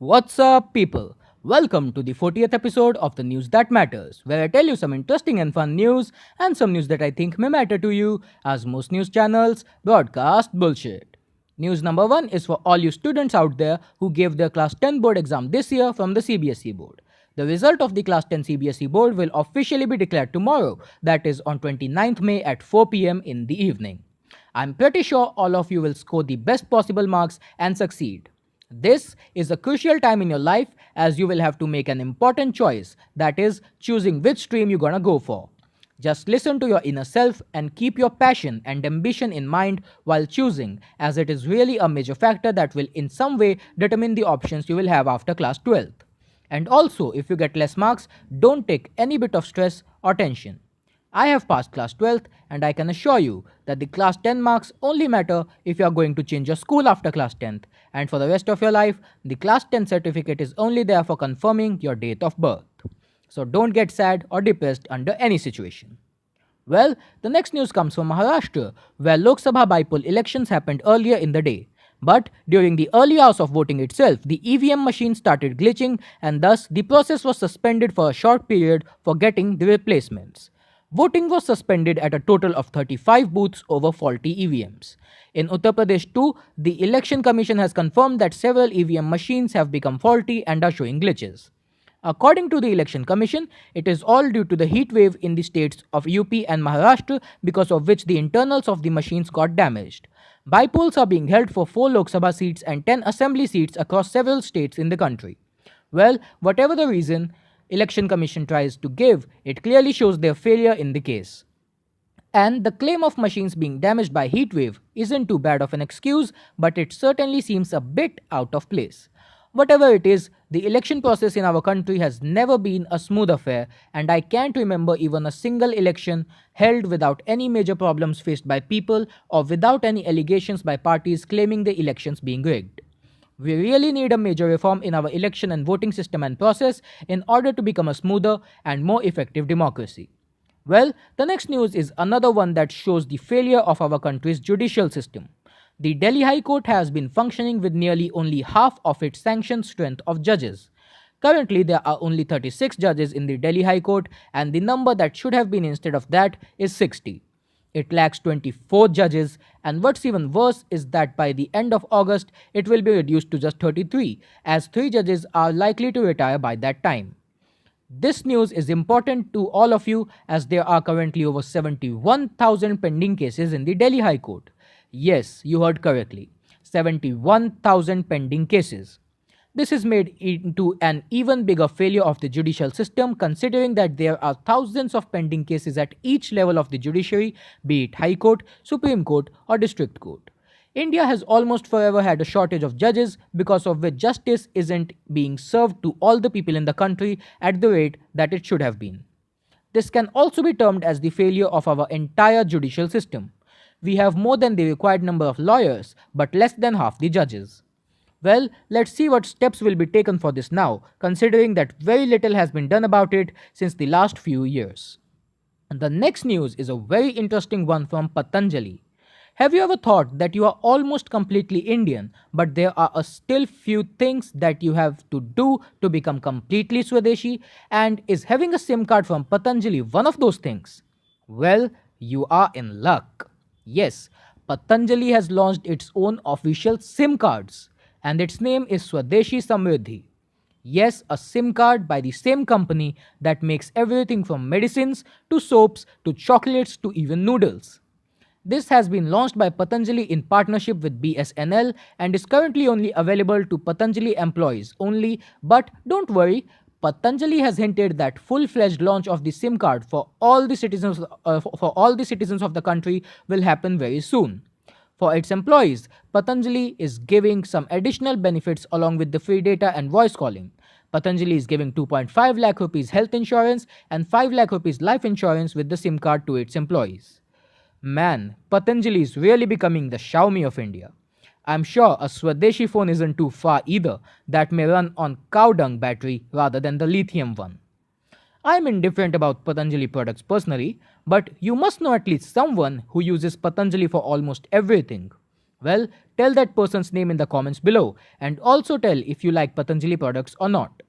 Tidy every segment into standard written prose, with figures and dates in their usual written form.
What's up, people? Welcome to the 40th episode of the News That Matters, where I tell you some interesting and fun news and some news that I think may matter to you, as most news channels broadcast bullshit. News number 1 is for all you students out there who gave their Class 10 board exam this year from the CBSE board. The result of the Class 10 CBSE board will officially be declared tomorrow, that is on 29th May at 4 pm in the evening. I'm pretty sure all of you will score the best possible marks and succeed. This is a crucial time in your life as you will have to make an important choice, that is, choosing which stream you're gonna go for. Just listen to your inner self and keep your passion and ambition in mind while choosing, as it is really a major factor that will in some way determine the options you will have after class 12th. And also, if you get less marks, don't take any bit of stress or tension. I have passed class 12th and I can assure you that the class 10 marks only matter if you are going to change your school after class 10th, and for the rest of your life, the class 10 certificate is only there for confirming your date of birth. So don't get sad or depressed under any situation. Well, the next news comes from Maharashtra, where Lok Sabha bypoll elections happened earlier in the day. But during the early hours of voting itself, the EVM machine started glitching and thus the process was suspended for a short period for getting the replacements. Voting was suspended at a total of 35 booths over faulty EVMs. In Uttar Pradesh too, the Election Commission has confirmed that several EVM machines have become faulty and are showing glitches. According to the Election Commission, it is all due to the heat wave in the states of UP and Maharashtra, because of which the internals of the machines got damaged. Bypolls are being held for 4 Lok Sabha seats and 10 assembly seats across several states in the country. Well, whatever the reason Election Commission tries to give, it clearly shows their failure in the case. And the claim of machines being damaged by heat wave isn't too bad of an excuse, but it certainly seems a bit out of place. Whatever it is, the election process in our country has never been a smooth affair, and I can't remember even a single election held without any major problems faced by people or without any allegations by parties claiming the elections being rigged. We really need a major reform in our election and voting system and process in order to become a smoother and more effective democracy. Well, the next news is another one that shows the failure of our country's judicial system. The Delhi High Court has been functioning with nearly only half of its sanctioned strength of judges. Currently, there are only 36 judges in the Delhi High Court, and the number that should have been instead of that is 60. It lacks 24 judges, and what's even worse is that by the end of August, it will be reduced to just 33, as 3 judges are likely to retire by that time. This news is important to all of you as there are currently over 71,000 pending cases in the Delhi High Court. Yes, you heard correctly. 71,000 pending cases. This is made into an even bigger failure of the judicial system, considering that there are thousands of pending cases at each level of the judiciary, be it High Court, Supreme Court or District Court. India has almost forever had a shortage of judges, because of which justice isn't being served to all the people in the country at the rate that it should have been. This can also be termed as the failure of our entire judicial system. We have more than the required number of lawyers, but less than half the judges. Well, let's see what steps will be taken for this now, considering that very little has been done about it since the last few years. The next news is a very interesting one from Patanjali. Have you ever thought that you are almost completely Indian, but there are still few things that you have to do to become completely Swadeshi, and is having a SIM card from Patanjali one of those things? Well, you are in luck. Yes, Patanjali has launched its own official SIM cards, and its name is Swadeshi Samriddhi. Yes, a SIM card by the same company that makes everything from medicines to soaps to chocolates to even noodles. This has been launched by Patanjali in partnership with BSNL and is currently only available to Patanjali employees only, but don't worry, Patanjali has hinted that full-fledged launch of the SIM card for all the citizens of the country will happen very soon. For its employees, Patanjali is giving some additional benefits along with the free data and voice calling. Patanjali is giving 2.5 lakh rupees health insurance and 5 lakh rupees life insurance with the SIM card to its employees. Man, Patanjali is really becoming the Xiaomi of India. I'm sure a Swadeshi phone isn't too far either, that may run on cow dung battery rather than the lithium one. I'm indifferent about Patanjali products personally, but you must know at least someone who uses Patanjali for almost everything. Well, tell that person's name in the comments below and also tell if you like Patanjali products or not.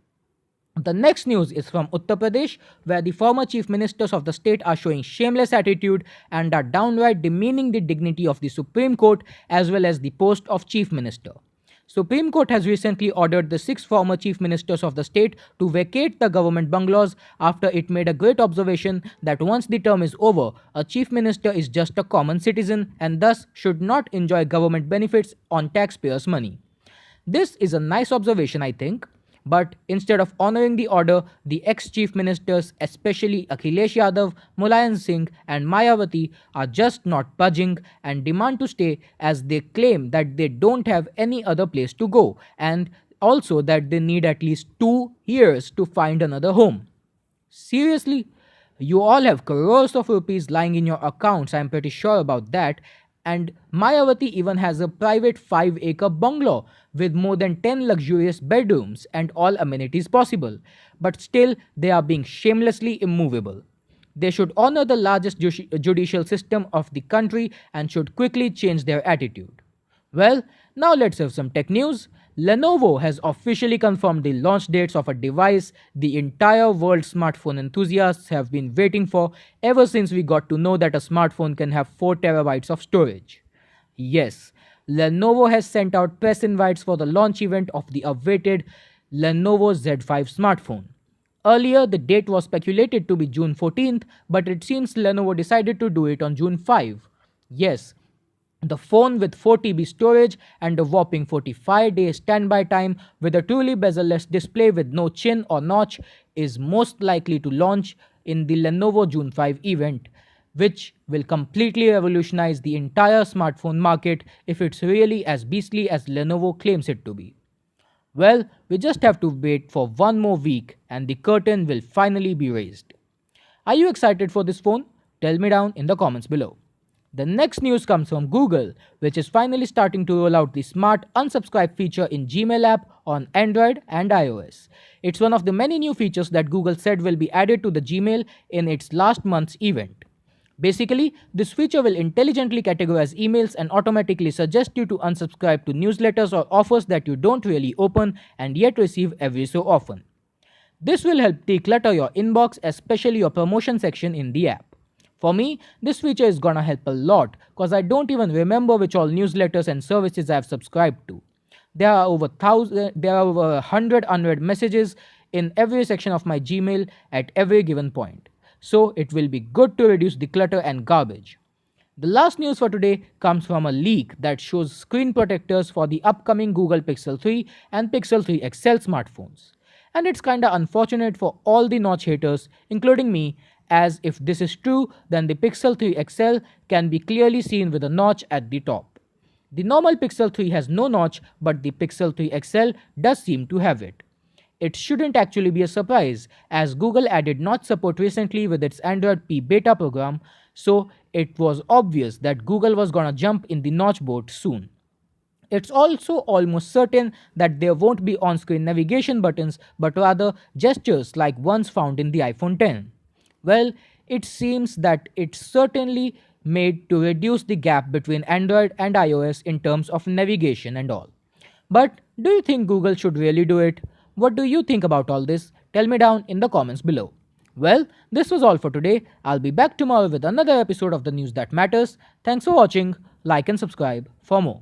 The next news is from Uttar Pradesh, where the former chief ministers of the state are showing shameless attitude and are downright demeaning the dignity of the Supreme Court as well as the post of chief minister. Supreme Court has recently ordered the 6 former chief ministers of the state to vacate the government bungalows after it made a great observation that once the term is over, a chief minister is just a common citizen and thus should not enjoy government benefits on taxpayers' money. This is a nice observation, I think. But instead of honoring the order, the ex-chief ministers, especially Akhilesh Yadav, Mulayam Singh and Mayawati, are just not budging and demand to stay as they claim that they don't have any other place to go and also that they need at least 2 years to find another home. Seriously? You all have crores of rupees lying in your accounts, I'm pretty sure about that. And Mayawati even has a private 5-acre bungalow with more than 10 luxurious bedrooms and all amenities possible. But still, they are being shamelessly immovable. They should honor the largest judicial system of the country and should quickly change their attitude. Well, now let's have some tech news. Lenovo has officially confirmed the launch dates of a device the entire world smartphone enthusiasts have been waiting for ever since we got to know that a smartphone can have 4 terabytes of storage. Yes, Lenovo has sent out press invites for the launch event of the awaited Lenovo Z5 smartphone. Earlier, the date was speculated to be June 14th, but it seems Lenovo decided to do it on June 5. Yes, the phone with 4 TB storage and a whopping 45-day standby time with a truly bezel-less display with no chin or notch is most likely to launch in the Lenovo June 5 event, which will completely revolutionize the entire smartphone market if it's really as beastly as Lenovo claims it to be. Well, we just have to wait for one more week and the curtain will finally be raised. Are you excited for this phone? Tell me down in the comments below. The next news comes from Google, which is finally starting to roll out the smart unsubscribe feature in Gmail app on Android and iOS. It's one of the many new features that Google said will be added to the Gmail in its last month's event. Basically, this feature will intelligently categorize emails and automatically suggest you to unsubscribe to newsletters or offers that you don't really open and yet receive every so often. This will help declutter your inbox, especially your promotion section in the app. For me, this feature is gonna help a lot cause I don't even remember which all newsletters and services I have subscribed to. There are over 100 unread messages in every section of my Gmail at every given point. So it will be good to reduce the clutter and garbage. The last news for today comes from a leak that shows screen protectors for the upcoming Google Pixel 3 and Pixel 3 XL smartphones. And it's kinda unfortunate for all the notch haters, including me, as if this is true, then the Pixel 3 XL can be clearly seen with a notch at the top. The normal Pixel 3 has no notch, but the Pixel 3 XL does seem to have it. It shouldn't actually be a surprise, as Google added notch support recently with its Android P beta program, so it was obvious that Google was gonna jump in the notch boat soon. It's also almost certain that there won't be on-screen navigation buttons, but rather gestures like ones found in the iPhone X. Well, it seems that it's certainly made to reduce the gap between Android and iOS in terms of navigation and all. But do you think Google should really do it? What do you think about all this? Tell me down in the comments below. Well, this was all for today. I'll be back tomorrow with another episode of the News That Matters. Thanks for watching. Like and subscribe for more.